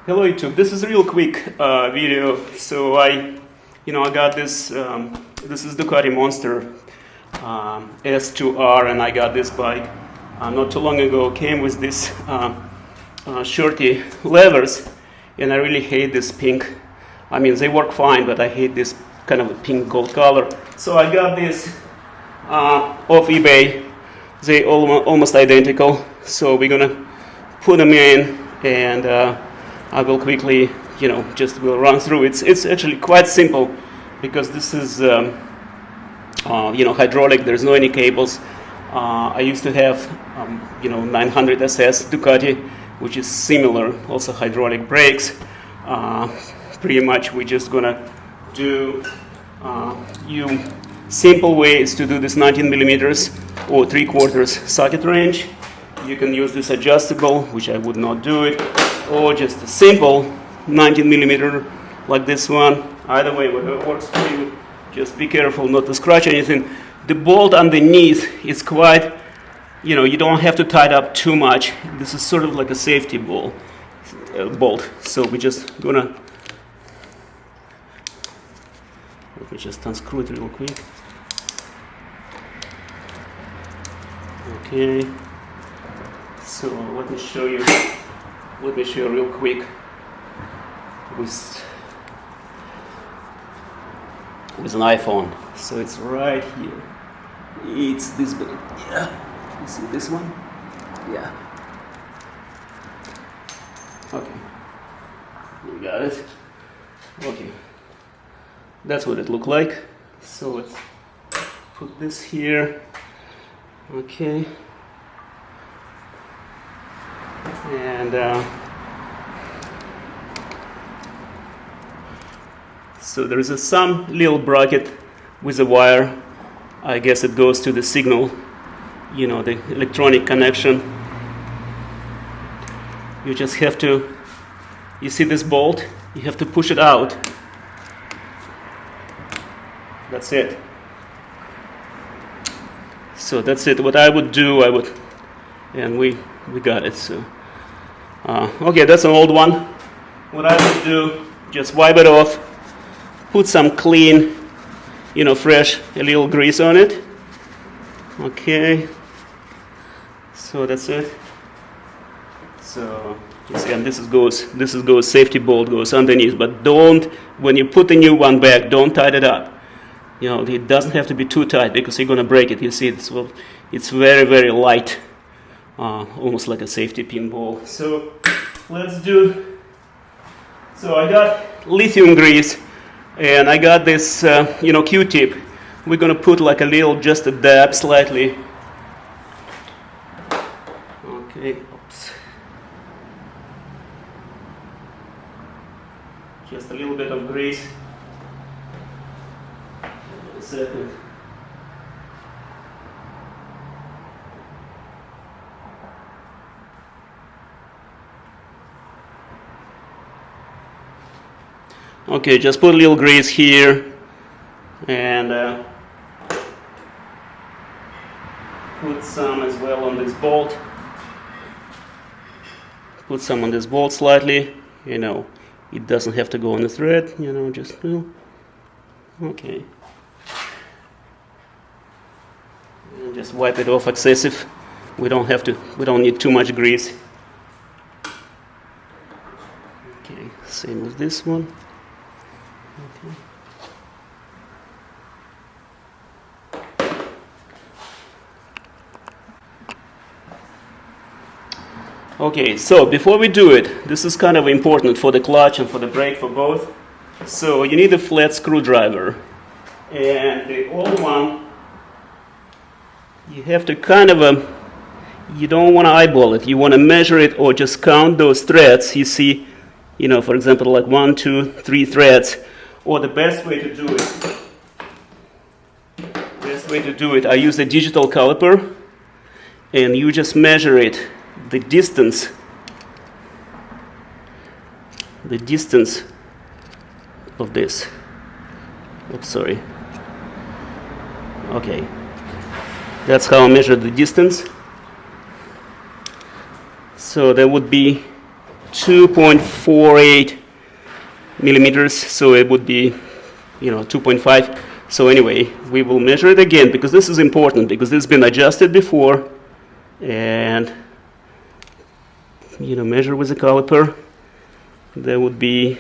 Hello YouTube. This is a real quick video. So I got this. This is Ducati Monster S2R, and I got this bike not too long ago. Came with this shorty levers, and I really hate this pink. I mean, they work fine, but I hate this kind of a pink gold color. So I got this off eBay. They almost identical. So we're gonna put them in, and I will quickly, we'll run through. It's actually quite simple because this is, hydraulic. There's no any cables. I used to have, 900 SS Ducati, which is similar, also hydraulic brakes. Pretty much we're just gonna do, simple way is to do this 19 millimeters or 3/4 socket range. You can use this adjustable, which I would not do it, or just a simple 19 millimeter like this one. Either way, whatever works for you. Just be careful not to scratch anything. The bolt underneath is quite, you don't have to tie it up too much. This is sort of like a safety bolt. So we're just gonna, let me just unscrew it real quick. Okay. So let me show you real quick with an iPhone. So it's right here. It's this big. Yeah. You see this one? Yeah. Okay. We got it. Okay. That's what it looked like. So let's put this here. Okay. And so there is some little bracket with a wire. I guess it goes to the signal, the electronic connection. You just have to, you see this bolt? You have to push it out. That's it. So that's it. What I would do, and we got it. So okay, that's an old one. What I would do, just wipe it off, put some clean, fresh, a little grease on it. Okay, so that's it. So you see, and this goes safety bolt goes underneath, but don't, when you put the new one back, don't tie it up. It doesn't have to be too tight because you're gonna break it. You see, it's very, very light. Almost like a safety pin ball. So let's do. So I got lithium grease, and I got this, Q-tip. We're gonna put like just a dab slightly. Okay. Oops. Just a little bit of grease. A second. Okay, just put a little grease here, and put some as well on this bolt. Put some on this bolt slightly. It doesn't have to go on the thread. Okay. And just wipe it off excessive. We don't need too much grease. Okay, same with this one. Okay, so before we do it, this is kind of important for the clutch and for the brake, for both. So you need a flat screwdriver. And the old one, you have to you don't want to eyeball it. You want to measure it or just count those threads. You see, for example, like 1, 2, 3 threads. Or the best way to do it, I use a digital caliper, and you just measure it, the distance of this. Oops, sorry. Okay, that's how I measure the distance. So that would be 2.48 millimeters, so it would be 2.5. So anyway, we will measure it again, because this is important, because this has been adjusted before, and measure with a caliper. That would be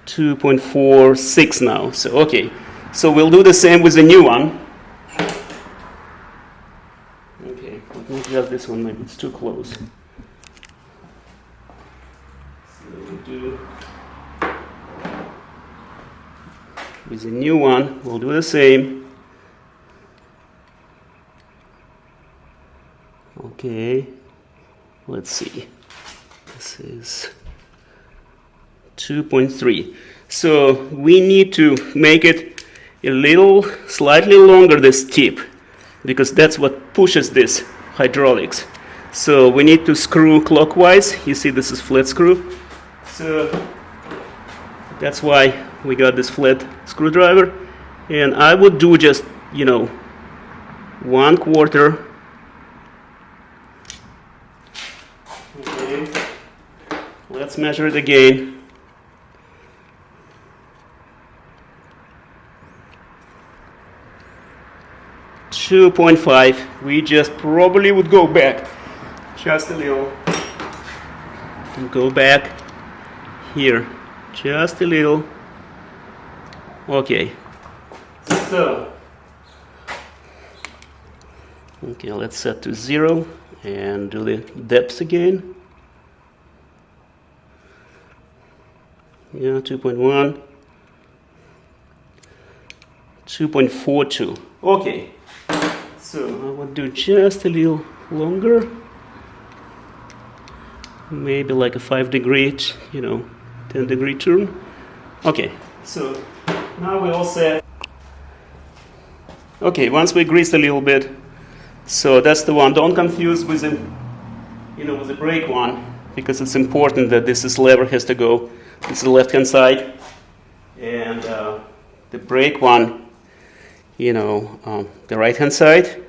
2.46 now. So okay, so we'll do the same with the new one. Okay, let me adjust this one, maybe it's too close. So we'll do with the new one, we'll do the same. Okay, let's see. This is 2.3. So we need to make it slightly longer, this tip, because that's what pushes this hydraulics. So we need to screw clockwise. You see this is flat screw. So that's why we got this flat screwdriver. And I would do just, 1/4. Okay. Let's measure it again. 2.5. We just probably would go back just a little. And go back here just a little. Okay. So, okay, let's set to 0 and do the depth again. Yeah, 2.1. 2.42. Okay. So I would do just a little longer, maybe like a 5-degree, 10-degree turn. Okay, so now we're all set. Okay, once we greased a little bit, so that's the one. Don't confuse with the, with the brake one, because it's important that this lever has to go. It's the left-hand side, and the brake one, the right-hand side.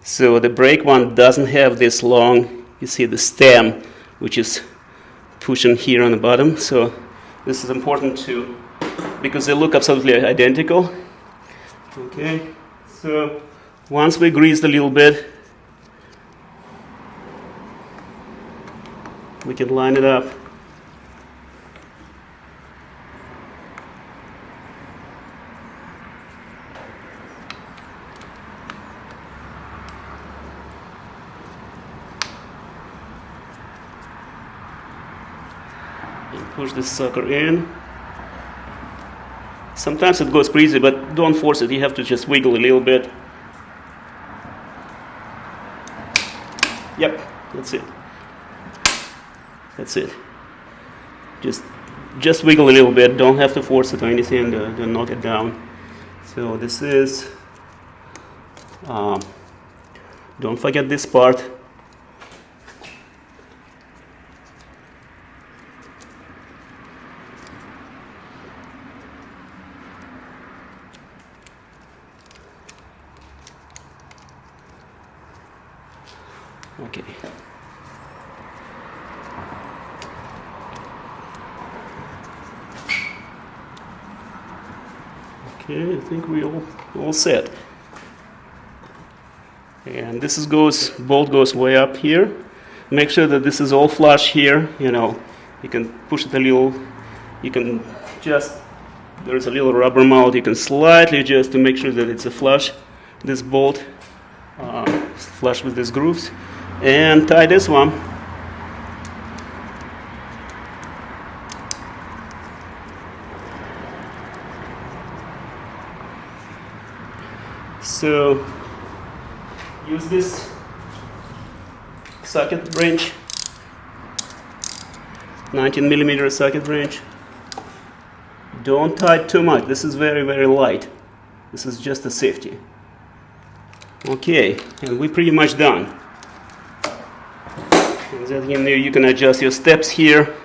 So the brake one doesn't have this long, you see the stem, which is pushing here on the bottom. So this is important too, because they look absolutely identical. Okay, so once we greased a little bit, we can line it up. Push this sucker in. Sometimes it goes pretty easy, but don't force it. You have to just wiggle a little bit. Yep, that's it. That's it. Just wiggle a little bit. Don't have to force it or anything to knock it down. So this is. Don't forget this part. Okay. Okay, I think we all set. And this bolt goes way up here. Make sure that this is all flush here. You can push it a little. You can there's a little rubber mount. You can slightly adjust to make sure that it's a flush. This bolt flush with these grooves. And tie this one. So use this socket wrench, 19mm socket wrench. Don't tie it too much. This is very, very light. This is just a safety. Okay, and we're pretty much done. And then you can adjust your steps here,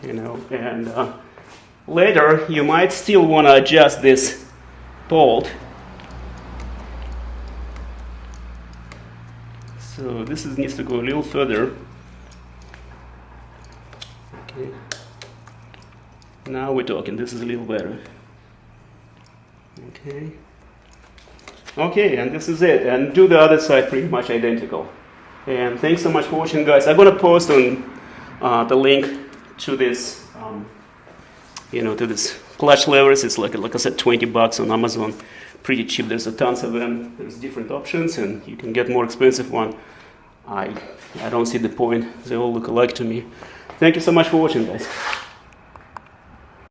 and later you might still want to adjust this bolt. So this needs to go a little further. Okay. Now we're talking. This is a little better. Okay. Okay, and this is it. And do the other side pretty much identical. And thanks so much for watching, guys. I'm gonna post on the link to this, to this clutch levers. It's like I said, $20 on Amazon. Pretty cheap. There's a tons of them. There's different options, and you can get more expensive one. I don't see the point. They all look alike to me. Thank you so much for watching, guys.